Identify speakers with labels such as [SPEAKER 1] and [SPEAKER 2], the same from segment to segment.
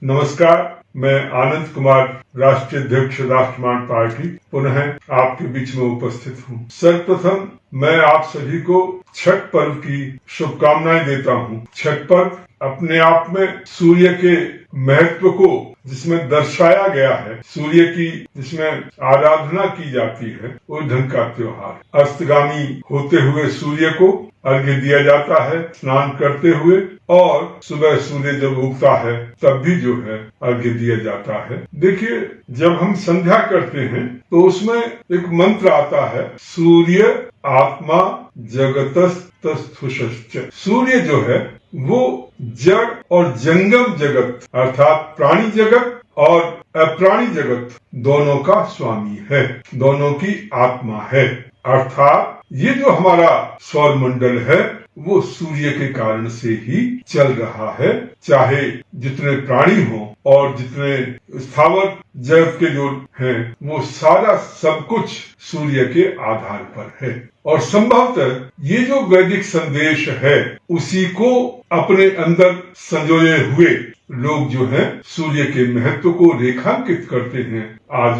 [SPEAKER 1] नमस्कार, मैं आनंद कुमार, राष्ट्रीय अध्यक्ष राष्ट्रवाद पार्टी, पुनः आपके बीच में उपस्थित हूँ। सर्वप्रथम मैं आप सभी को छठ पर्व की शुभकामनाएं देता हूँ। छठ पर्व अपने आप में सूर्य के महत्व को जिसमें दर्शाया गया है, सूर्य की जिसमें आराधना की जाती है, उस ढंग का त्योहार। अस्तगामी होते हुए सूर्य को अर्घ्य दिया जाता है स्नान करते हुए, और सुबह सूर्य जब उगता है तब भी जो है अर्घ्य दिया जाता है। देखिए, जब हम संध्या करते हैं तो उसमें एक मंत्र आता है, सूर्य आत्मा जगतस्तस्थुषश्च। सूर्य जो है वो जड़ और जंगम जगत अर्थात प्राणी जगत और अप्राणी जगत दोनों का स्वामी है, दोनों की आत्मा है। अर्थात ये जो हमारा सौर मंडल है वो सूर्य के कारण से ही चल रहा है। चाहे जितने प्राणी हों और जितने स्थावर जगत के जो हैं, वो सारा सब कुछ सूर्य के आधार पर है। और संभवतः ये जो वैदिक संदेश है उसी को अपने अंदर संजोए हुए लोग जो है सूर्य के महत्व को रेखांकित करते हैं आज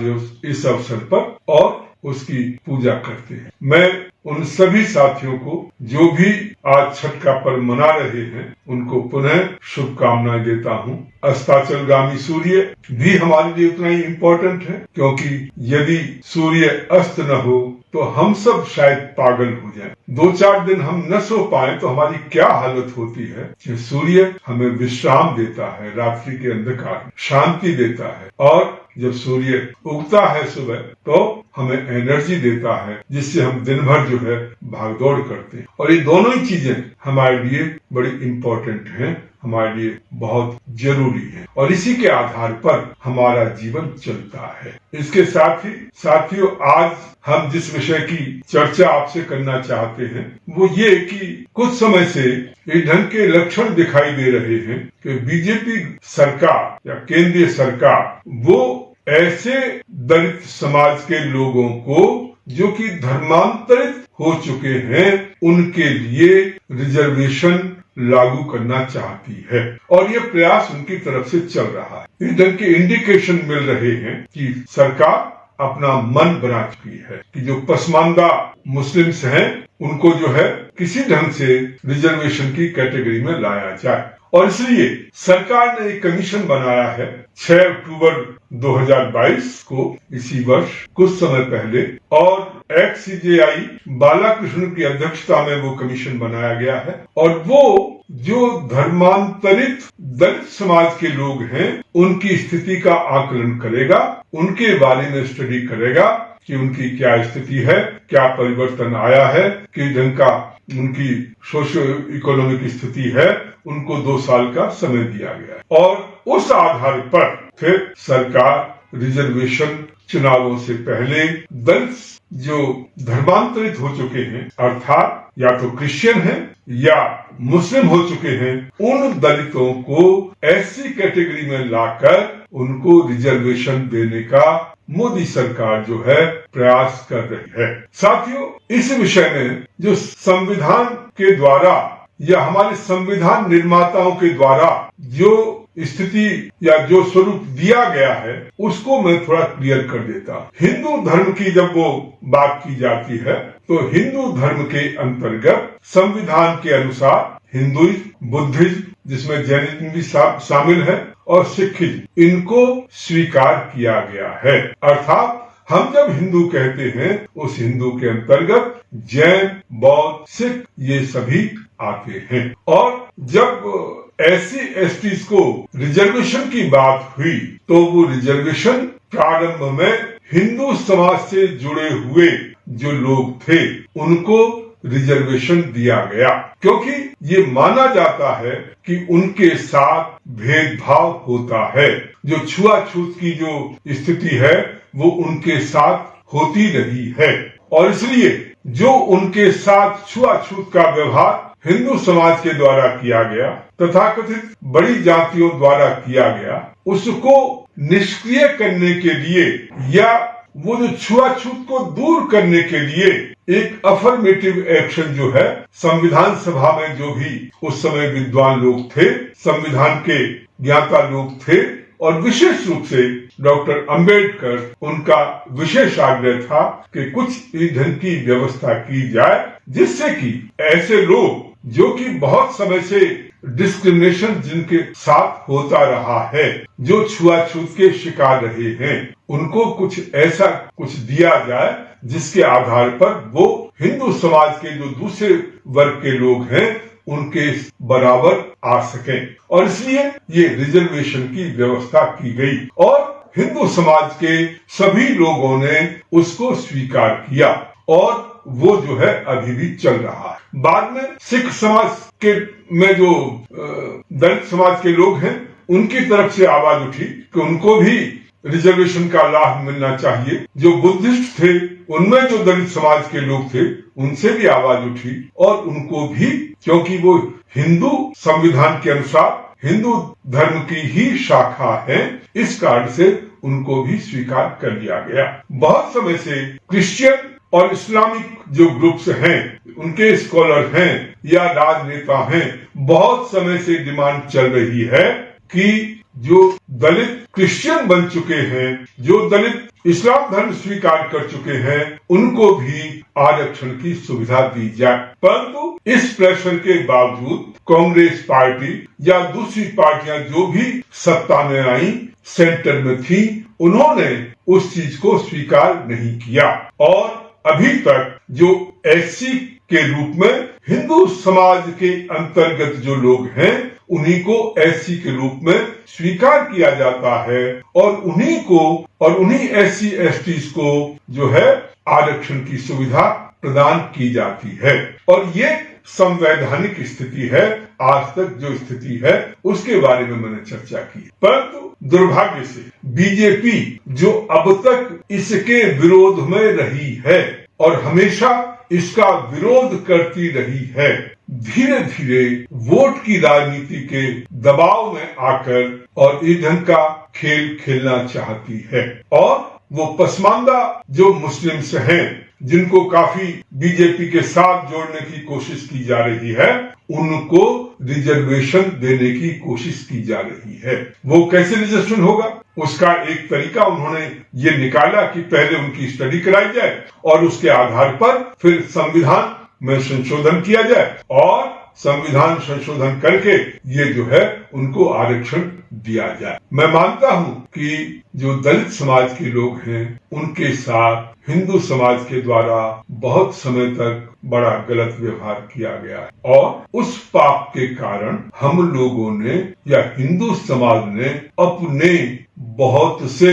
[SPEAKER 1] इस अवसर पर, और उसकी पूजा करते हैं। मैं उन सभी साथियों को जो भी आज छठ का पर्व मना रहे हैं उनको पुनः शुभकामनाएं देता हूं। अस्ताचलगामी सूर्य भी हमारे लिए उतना ही इम्पोर्टेंट है, क्योंकि यदि सूर्य अस्त न हो तो हम सब शायद पागल हो जाएं। 2-4 दिन हम न सो पाए तो हमारी क्या हालत होती है। कि सूर्य हमें विश्राम देता है, रात्रि के अंधकार शांति देता है, और जब सूर्य उगता है सुबह तो हमें एनर्जी देता है, जिससे हम दिन भर जो है भागदौड़ करते हैं। और ये दोनों ही चीजें हमारे लिए बड़ी इम्पोर्टेंट हैं, हमारे लिए बहुत जरूरी है, और इसी के आधार पर हमारा जीवन चलता है। इसके साथ ही साथियों, आज हम जिस विषय की चर्चा आपसे करना चाहते हैं वो ये कि कुछ समय से इस ढंग के लक्षण दिखाई दे रहे हैं कि बीजेपी सरकार या केंद्रीय सरकार वो ऐसे दलित समाज के लोगों को जो कि धर्मांतरित हो चुके हैं उनके लिए रिजर्वेशन लागू करना चाहती है, और ये प्रयास उनकी तरफ से चल रहा है। इस ढंग के इंडिकेशन मिल रहे हैं कि सरकार अपना मन बना चुकी है कि जो पसमानदा मुस्लिम्स हैं उनको जो है किसी ढंग से रिजर्वेशन की कैटेगरी में लाया जाए। और इसलिए सरकार ने एक कमीशन बनाया है 6 अक्टूबर 2022 को, इसी वर्ष कुछ समय पहले, और XCJI बालाकृष्ण की अध्यक्षता में वो कमीशन बनाया गया है, और वो जो धर्मांतरित दलित समाज के लोग हैं उनकी स्थिति का आकलन करेगा, उनके बारे में स्टडी करेगा कि उनकी क्या स्थिति है, क्या परिवर्तन आया है, किस ढंग का उनकी सोशो इकोनॉमिक स्थिति है। उनको 2 साल का समय दिया गया है, और उस आधार पर फिर सरकार रिजर्वेशन चुनावों से पहले दलित जो धर्मांतरित हो चुके हैं, अर्थात या तो क्रिश्चियन हैं या मुस्लिम हो चुके हैं, उन दलितों को ऐसी कैटेगरी में लाकर उनको रिजर्वेशन देने का मोदी सरकार जो है प्रयास कर रही है। साथियों, इस विषय में जो संविधान के द्वारा या हमारे संविधान निर्माताओं के द्वारा जो स्थिति या जो स्वरूप दिया गया है उसको मैं थोड़ा क्लियर कर देता हूँ। हिंदू धर्म की जब वो बात की जाती है तो हिंदू धर्म के अंतर्गत संविधान के अनुसार हिंदुइज्म, बुद्धिज्म, जिसमें जैनिज्म भी शामिल है, और सिखिज्म, इनको स्वीकार किया गया है। अर्थात हम जब हिंदू कहते हैं उस हिंदू के अंतर्गत जैन, बौद्ध, सिख ये सभी आते हैं। और जब SC/ST को रिजर्वेशन की बात हुई तो वो रिजर्वेशन प्रारंभ में हिंदू समाज से जुड़े हुए जो लोग थे उनको रिजर्वेशन दिया गया, क्योंकि ये माना जाता है कि उनके साथ भेदभाव होता है। जो छुआछूत की जो स्थिति है वो उनके साथ होती रही है, और इसलिए जो उनके साथ छुआछूत का व्यवहार हिंदू समाज के द्वारा किया गया, तथाकथित बड़ी जातियों द्वारा किया गया, उसको निष्क्रिय करने के लिए या वो जो छुआछूत को दूर करने के लिए एक अफर्मेटिव एक्शन जो है संविधान सभा में जो भी उस समय विद्वान लोग थे, संविधान के ज्ञाता लोग थे और विशेष रूप से डॉक्टर अंबेडकर, उनका विशेष आग्रह था कि कुछ ईंधन की व्यवस्था की जाए जिससे कि ऐसे लोग जो कि बहुत समय से डिस्क्रिमिनेशन जिनके साथ होता रहा है, जो छुआछूत के शिकार रहे हैं, उनको कुछ ऐसा कुछ दिया जाए जिसके आधार पर वो हिंदू समाज के जो दूसरे वर्ग के लोग हैं उनके बराबर आ सकें। और इसलिए ये रिजर्वेशन की व्यवस्था की गई और हिंदू समाज के सभी लोगों ने उसको स्वीकार किया और वो जो है अभी भी चल रहा है। बाद में सिख समाज के में जो दलित समाज के लोग हैं उनकी तरफ से आवाज उठी कि उनको भी रिजर्वेशन का लाभ मिलना चाहिए। जो बुद्धिस्ट थे उनमें जो दलित समाज के लोग थे उनसे भी आवाज उठी और उनको भी, क्योंकि वो हिंदू संविधान के अनुसार हिंदू धर्म की ही शाखा है, इस कारण से उनको भी स्वीकार कर लिया गया। बहुत समय से क्रिश्चियन और इस्लामिक जो ग्रुप्स हैं, उनके स्कॉलर हैं या राजनेता हैं, बहुत समय से डिमांड चल रही है कि जो दलित क्रिश्चियन बन चुके हैं, जो दलित इस्लाम धर्म स्वीकार कर चुके हैं, उनको भी आरक्षण की सुविधा दी जाए। परंतु इस प्रेशर के बावजूद कांग्रेस पार्टी या दूसरी पार्टियां जो भी सत्ता में आई, सेंटर में थी, उन्होंने उस चीज को स्वीकार नहीं किया और अभी तक जो एससी के रूप में हिंदू समाज के अंतर्गत जो लोग हैं उन्हीं को एससी के रूप में स्वीकार किया जाता है और उन्हीं एससी एसटीज को जो है आरक्षण की सुविधा प्रदान की जाती है। और ये संवैधानिक स्थिति है। आज तक जो स्थिति है उसके बारे में मैंने चर्चा की, परंतु दुर्भाग्य से बीजेपी जो अब तक इसके विरोध में रही है और हमेशा इसका विरोध करती रही है, धीरे धीरे वोट की राजनीति के दबाव में आकर और ईंधन का खेल खेलना चाहती है और वो पसमानदा जो मुस्लिम्स हैं, जिनको काफी बीजेपी के साथ जोड़ने की कोशिश की जा रही है, उनको रिजर्वेशन देने की कोशिश की जा रही है। वो कैसे रिजर्वेशन होगा, उसका एक तरीका उन्होंने ये निकाला कि पहले उनकी स्टडी कराई जाए और उसके आधार पर फिर संविधान में संशोधन किया जाए और संविधान संशोधन करके ये जो है उनको आरक्षण दिया जाए। मैं मानता हूं कि जो दलित समाज के लोग हैं उनके साथ हिंदू समाज के द्वारा बहुत समय तक बड़ा गलत व्यवहार किया गया है और उस पाप के कारण हम लोगों ने या हिंदू समाज ने अपने बहुत से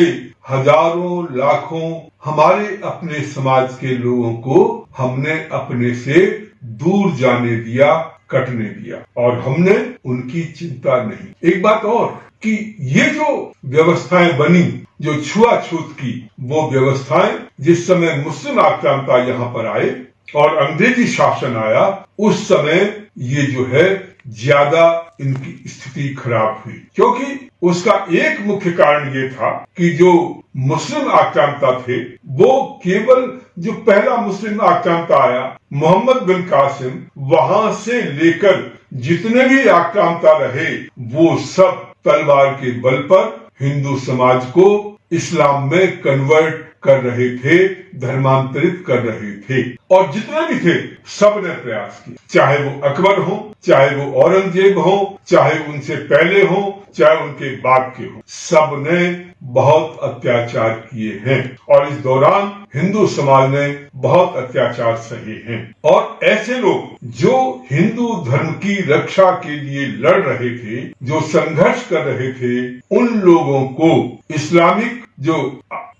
[SPEAKER 1] हजारों लाखों हमारे अपने समाज के लोगों को हमने अपने से दूर जाने दिया, कटने दिया और हमने उनकी चिंता नहीं। एक बात और कि ये जो व्यवस्थाएं बनी, जो छुआछूत की वो व्यवस्थाएं, जिस समय मुस्लिम आक्रांता यहाँ पर आए और अंग्रेजी शासन आया, उस समय ये जो है ज्यादा इनकी स्थिति खराब हुई, क्योंकि उसका एक मुख्य कारण ये था कि जो मुस्लिम आक्रांता थे वो केवल जो पहला मुस्लिम आक्रांता आया मोहम्मद बिन कासिम, वहां से लेकर जितने भी आक्रांता रहे वो सब तलवार के बल पर हिंदू समाज को इस्लाम में कन्वर्ट कर रहे थे, धर्मांतरित कर रहे थे और जितने भी थे सब ने प्रयास किया, चाहे वो अकबर हो, चाहे वो औरंगजेब हो, चाहे उनसे पहले हो, चाहे उनके बाद के हो, सब ने बहुत अत्याचार किए हैं और इस दौरान हिंदू समाज ने बहुत अत्याचार सहे हैं और ऐसे लोग जो हिंदू धर्म की रक्षा के लिए लड़ रहे थे, जो संघर्ष कर रहे थे, उन लोगों को इस्लामिक जो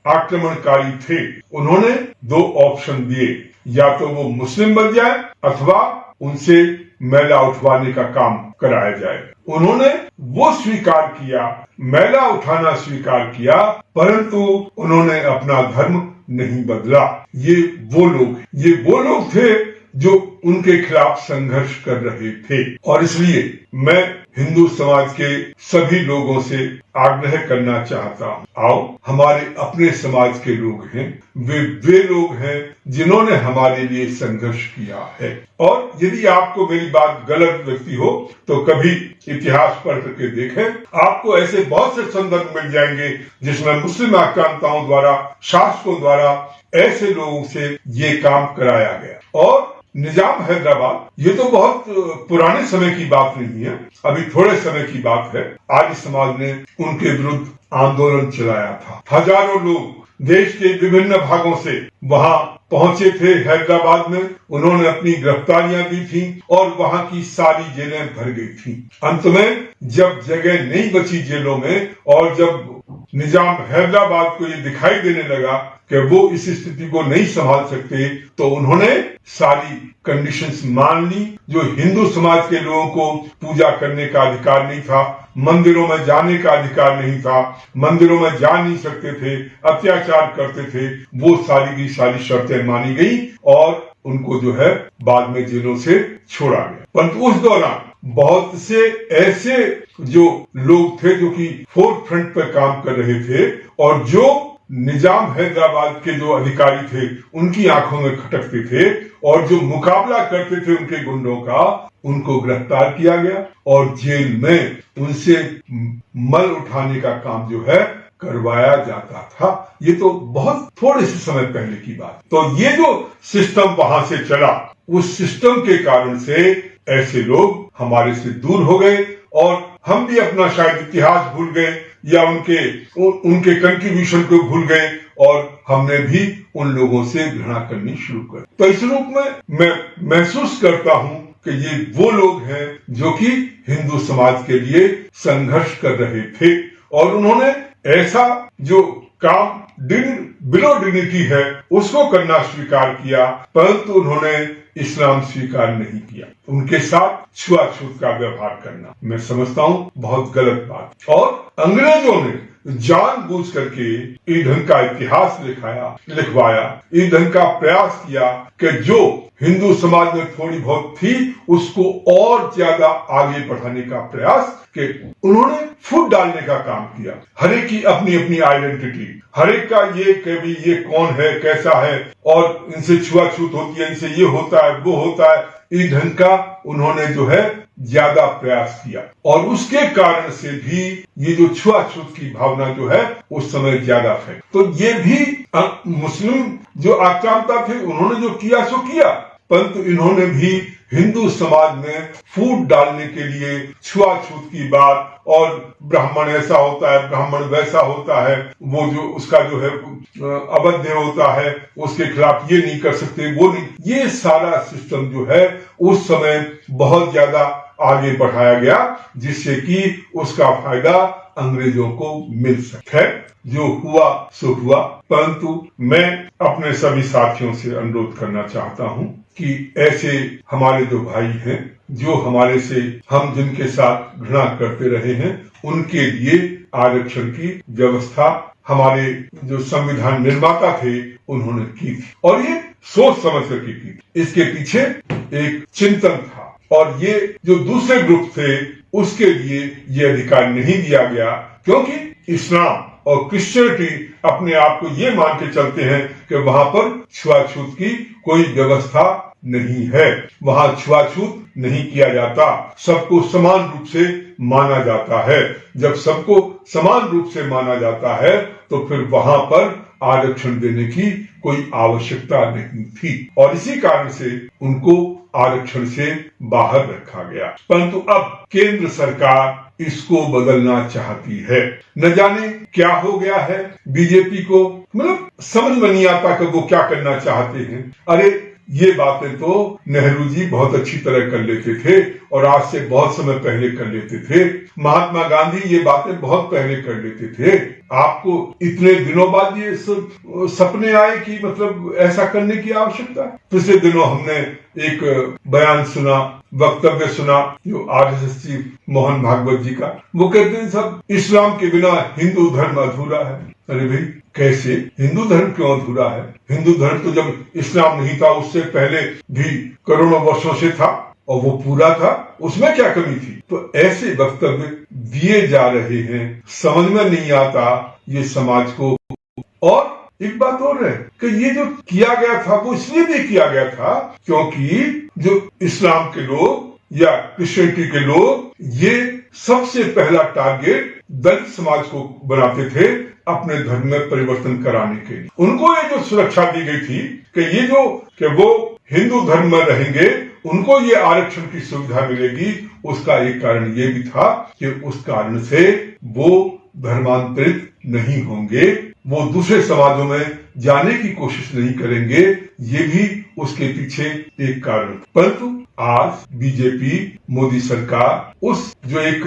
[SPEAKER 1] आक्रमणकारी थे उन्होंने दो ऑप्शन दिए, या तो वो मुस्लिम बन जाए अथवा उनसे मैला उठवाने का काम कराया जाए। उन्होंने वो स्वीकार किया, मैला उठाना स्वीकार किया, परंतु उन्होंने अपना धर्म नहीं बदला। ये वो लोग थे जो उनके खिलाफ संघर्ष कर रहे थे और इसलिए मैं हिंदू समाज के सभी लोगों से आग्रह करना चाहता हूँ, आओ हमारे अपने समाज के लोग हैं, वे लोग हैं जिन्होंने हमारे लिए संघर्ष किया है। और यदि आपको मेरी बात गलत लगती हो तो कभी इतिहास पढ़ करके देखें, आपको ऐसे बहुत से संदर्भ मिल जाएंगे जिसमें मुस्लिम आक्रांताओं द्वारा, शासकों द्वारा ऐसे लोगों से ये काम कराया गया। और निजाम हैदराबाद, ये तो बहुत पुराने समय की बात नहीं है, अभी थोड़े समय की बात है। आर्य समाज ने उनके विरुद्ध आंदोलन चलाया था। हजारों लोग देश के विभिन्न भागों से वहां पहुंचे थे हैदराबाद में, उन्होंने अपनी गिरफ्तारियां दी थी और वहां की सारी जेलें भर गई थी। अंत में जब जगह नहीं बची जेलों में और जब निजाम हैदराबाद को ये दिखाई देने लगा कि वो इस स्थिति को नहीं संभाल सकते, तो उन्होंने सारी कंडीशंस मान ली। जो हिंदू समाज के लोगों को पूजा करने का अधिकार नहीं था, मंदिरों में जाने का अधिकार नहीं था, मंदिरों में जा नहीं सकते थे, अत्याचार करते थे, वो सारी की सारी शर्तें मानी गई और उनको जो है बाद में जेलों से छोड़ा गया। परंतु उस दौरान बहुत से ऐसे जो लोग थे जो कि फोर्थ फ्रंट पर काम कर रहे थे और जो निजाम हैदराबाद के जो अधिकारी थे उनकी आंखों में खटकते थे और जो मुकाबला करते थे उनके गुंडों का, उनको गिरफ्तार किया गया और जेल में उनसे मल उठाने का काम जो है करवाया जाता था। ये तो बहुत थोड़े से समय पहले की बात। तो ये जो सिस्टम वहां से चला, उस सिस्टम के कारण से ऐसे लोग हमारे से दूर हो गए और हम भी अपना शायद इतिहास भूल गए या उनके कंट्रीब्यूशन को भूल गए और हमने भी उन लोगों से घृणा करनी शुरू कर। तो इस रूप में मैं महसूस करता हूं कि ये वो लोग हैं जो कि हिंदू समाज के लिए संघर्ष कर रहे थे और उन्होंने ऐसा जो काम बिलो डिग्निटी है उसको करना स्वीकार किया, परंतु उन्होंने इस्लाम स्वीकार नहीं किया। उनके साथ छुआछूत का व्यवहार करना मैं समझता हूं बहुत गलत बात। और अंग्रेजों ने जानबूझ करके इस ढंग का इतिहास लिखवाया, इस ढंग का प्रयास किया कि जो हिंदू समाज में थोड़ी बहुत थी उसको और ज्यादा आगे बढ़ाने का प्रयास कि उन्होंने फूट डालने का काम किया। हर एक की अपनी अपनी आइडेंटिटी, हर एक का ये कि भी ये कौन है, कैसा है और इनसे छुआछूत होती है, इनसे ये होता है, वो होता है, इस ढंग का उन्होंने जो है ज्यादा प्रयास किया और उसके कारण से भी ये जो छुआछूत की भावना जो है उस समय ज्यादा है। तो ये भी मुस्लिम जो आक्रांता थे उन्होंने जो किया सो किया, परंतु इन्होंने भी हिंदू समाज में फूट डालने के लिए छुआछूत की बात और ब्राह्मण ऐसा होता है, ब्राह्मण वैसा होता है, वो जो उसका जो है अवध्य होता है, उसके खिलाफ ये नहीं कर सकते, वो नहीं, ये सारा सिस्टम जो है उस समय बहुत ज्यादा आगे बढ़ाया गया जिससे कि उसका फायदा अंग्रेजों को मिल सकता है। जो हुआ सो हुआ, परंतु मैं अपने सभी साथियों से अनुरोध करना चाहता हूं कि ऐसे हमारे जो भाई हैं, जो हमारे से हम जिनके साथ घृणा करते रहे हैं, उनके लिए आरक्षण की व्यवस्था हमारे जो संविधान निर्माता थे उन्होंने की थी और ये सोच समझ करके की थी। इसके पीछे एक चिंतन था और ये जो दूसरे ग्रुप थे उसके लिए ये अधिकार नहीं दिया गया क्योंकि इस्लाम और क्रिश्चियनिटी अपने आप को ये मान के चलते हैं कि वहां पर छुआछूत की कोई व्यवस्था नहीं है, वहां छुआछूत नहीं किया जाता, सबको समान रूप से माना जाता है। जब सबको समान रूप से माना जाता है तो फिर वहां पर आरक्षण देने की कोई आवश्यकता नहीं थी और इसी कारण से उनको आरक्षण से बाहर रखा गया। परंतु अब केंद्र सरकार इसको बदलना चाहती है। न जाने क्या हो गया है बीजेपी को, मतलब समझ में नहीं आता कि वो क्या करना चाहते हैं। अरे ये बातें तो नेहरू जी बहुत अच्छी तरह कर लेते थे और आज से बहुत समय पहले कर लेते थे। महात्मा गांधी ये बातें बहुत पहले कर लेते थे। आपको इतने दिनों बाद ये सपने आए कि मतलब ऐसा करने की आवश्यकता है। पिछले दिनों हमने एक बयान सुना, वक्तव्य सुना जो आरएसएस चीफ मोहन भागवत जी का। वो कहते हैं सब इस्लाम के बिना हिंदू धर्म अधूरा है। अरे भाई कैसे, हिंदू धर्म क्यों अधूरा है? हिंदू धर्म तो जब इस्लाम नहीं था उससे पहले भी करोड़ों वर्षों से था और वो पूरा था, उसमें क्या कमी थी? तो ऐसे वक्तव्य दिए जा रहे हैं, समझ में नहीं आता ये समाज को। और एक बात और है कि ये जो किया गया था वो इसलिए भी किया गया था क्योंकि जो इस्लाम के लोग या क्रिश्चियनिटी के लोग ये सबसे पहला टारगेट दलित समाज को बनाते थे अपने धर्म में परिवर्तन कराने के लिए। उनको ये जो सुरक्षा दी गई थी कि वो हिंदू धर्म में रहेंगे, उनको ये आरक्षण की सुविधा मिलेगी, उसका एक कारण ये भी था कि उस कारण से वो धर्मांतरित नहीं होंगे, वो दूसरे समाजों में जाने की कोशिश नहीं करेंगे, ये भी उसके पीछे एक कारण। परंतु आज बीजेपी, मोदी सरकार उस जो एक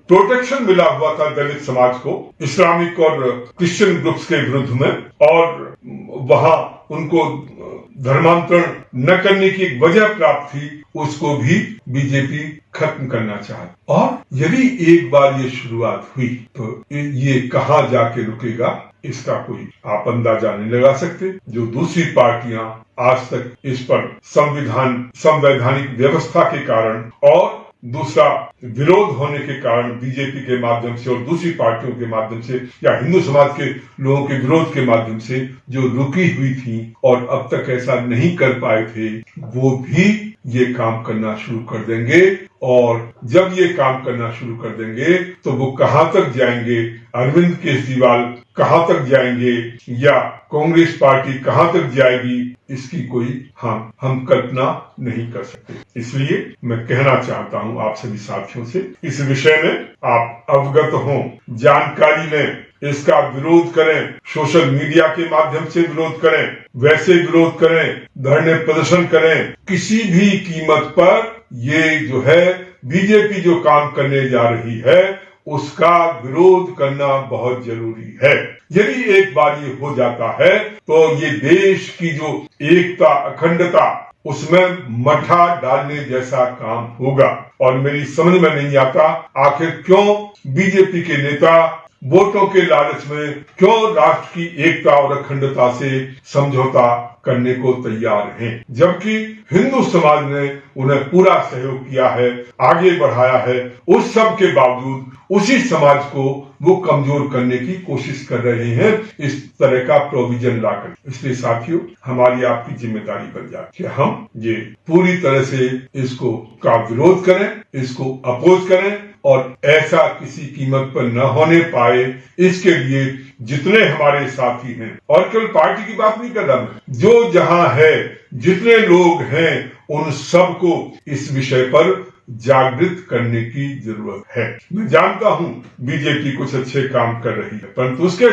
[SPEAKER 1] प्रोटेक्शन मिला हुआ था दलित समाज को इस्लामिक और क्रिश्चियन ग्रुप्स के विरुद्ध में, और वहां उनको धर्मांतरण न करने की एक वजह प्राप्त थी, उसको भी बीजेपी खत्म करना चाहती। और यदि एक बार ये शुरुआत हुई तो ये कहां जाके रुकेगा इसका कोई आप अंदाजा नहीं लगा सकते। जो दूसरी पार्टियां आज तक इस पर संवैधानिक व्यवस्था के कारण और दूसरा विरोध होने के कारण बीजेपी के माध्यम से और दूसरी पार्टियों के माध्यम से या हिंदू समाज के लोगों के विरोध के माध्यम से जो रुकी हुई थी और अब तक ऐसा नहीं कर पाए थे, वो भी ये काम करना शुरू कर देंगे। और जब ये काम करना शुरू कर देंगे तो वो कहां तक जाएंगे, अरविंद केजरीवाल कहां तक जाएंगे या कांग्रेस पार्टी कहां तक जाएगी, इसकी कोई हम कल्पना नहीं कर सकते। इसलिए मैं कहना चाहता हूं आप सभी साथियों से, इस विषय में आप अवगत हों, जानकारी लें, इसका विरोध करें, सोशल मीडिया के माध्यम से विरोध करें, वैसे विरोध करें, धरने प्रदर्शन करें, किसी भी कीमत पर ये जो है बीजेपी जो काम करने जा रही है उसका विरोध करना बहुत जरूरी है। यदि एक बार ये हो जाता है तो ये देश की जो एकता, अखंडता, उसमें मठा डालने जैसा काम होगा। और मेरी समझ में नहीं आता आखिर क्यों बीजेपी के नेता वोटों के लालच में क्यों राष्ट्र की एकता और अखंडता से समझौता करने को तैयार हैं, जबकि हिंदू समाज ने उन्हें पूरा सहयोग किया है, आगे बढ़ाया है। उस सब के बावजूद उसी समाज को वो कमजोर करने की कोशिश कर रहे हैं इस तरह का प्रोविजन लाकर। इसलिए साथियों, हमारी आपकी जिम्मेदारी बन जाती है कि हम ये पूरी तरह से इसको का विरोध करें, इसको अपोज करें और ऐसा किसी कीमत पर न होने पाए, इसके लिए जितने हमारे साथी हैं, और केवल पार्टी की बात नहीं कर रहा मैं, जो जहां है, जितने लोग हैं, उन सबको इस विषय पर जागृत करने की जरूरत है। मैं जानता हूं बीजेपी कुछ अच्छे काम कर रही है, परंतु उसके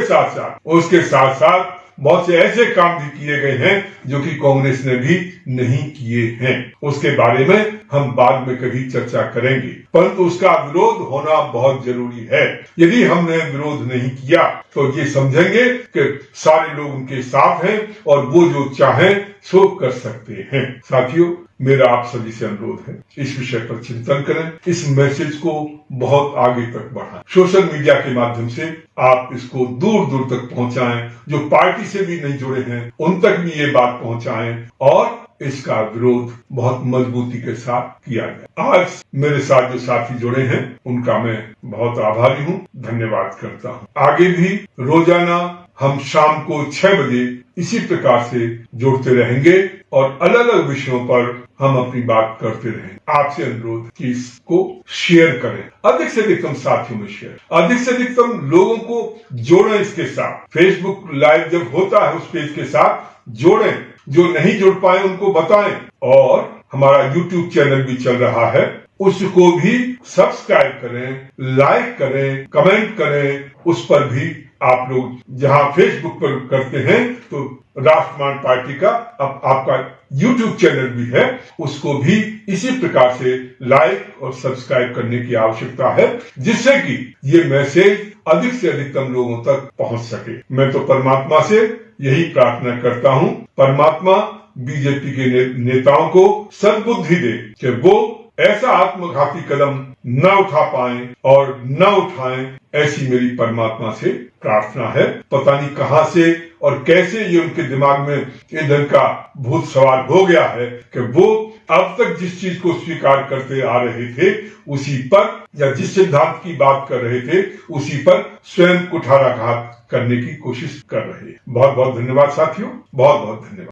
[SPEAKER 1] साथ साथ बहुत से ऐसे काम भी किए गए हैं जो कि कांग्रेस ने भी नहीं किए हैं। उसके बारे में हम बाद में कभी चर्चा करेंगे, परंतु उसका विरोध होना बहुत जरूरी है। यदि हमने विरोध नहीं किया तो ये समझेंगे कि सारे लोग उनके साथ हैं और वो जो चाहें सो कर सकते हैं। साथियों, मेरा आप सभी से अनुरोध है, इस विषय पर चिंतन करें, इस मैसेज को बहुत आगे तक बढ़ाएं, सोशल मीडिया के माध्यम से आप इसको दूर दूर तक पहुंचाएं, जो पार्टी से भी नहीं जुड़े हैं उन तक भी ये बात पहुंचाएं और इसका विरोध बहुत मजबूती के साथ किया जाए। आज मेरे साथ जो साथी जुड़े हैं उनका मैं बहुत आभारी हूं, धन्यवाद करता हूं। आगे भी रोजाना हम शाम को 6 बजे इसी प्रकार से जुड़ते रहेंगे और अलग अलग विषयों पर हम अपनी बात करते रहेंगे। आपसे अनुरोध कि इसको शेयर करें, अधिक से अधिकतम साथियों में शेयर, अधिक से अधिकतम लोगों को जोड़ें इसके साथ। फेसबुक लाइव जब होता है उस पेज के साथ जोड़ें, जो नहीं जुड़ पाए उनको बताएं। और हमारा YouTube चैनल भी चल रहा है, उसको भी सब्सक्राइब करें, लाइक करें, कमेंट करें। उस पर भी आप लोग जहां फेसबुक पर करते हैं तो राष्ट्रवाद पार्टी का आपका YouTube चैनल भी है, उसको भी इसी प्रकार से लाइक और सब्सक्राइब करने की आवश्यकता है, जिससे कि ये मैसेज अधिक से अधिकतम लोगों तक पहुंच सके। मैं तो परमात्मा से यही प्रार्थना करता हूं, परमात्मा बीजेपी के नेताओं को सद्बुद्धि दे कि वो ऐसा आत्मघाती कदम न उठा पाए और न उठाएं, ऐसी मेरी परमात्मा से प्रार्थना है। पता नहीं कहां से और कैसे ये उनके दिमाग में ईंधन का भूत सवार हो गया है कि वो अब तक जिस चीज को स्वीकार करते आ रहे थे उसी पर, या जिस सिद्धांत की बात कर रहे थे उसी पर स्वयं कुठाराघात करने की कोशिश कर रहे हैं। बहुत बहुत धन्यवाद साथियों, बहुत बहुत धन्यवाद।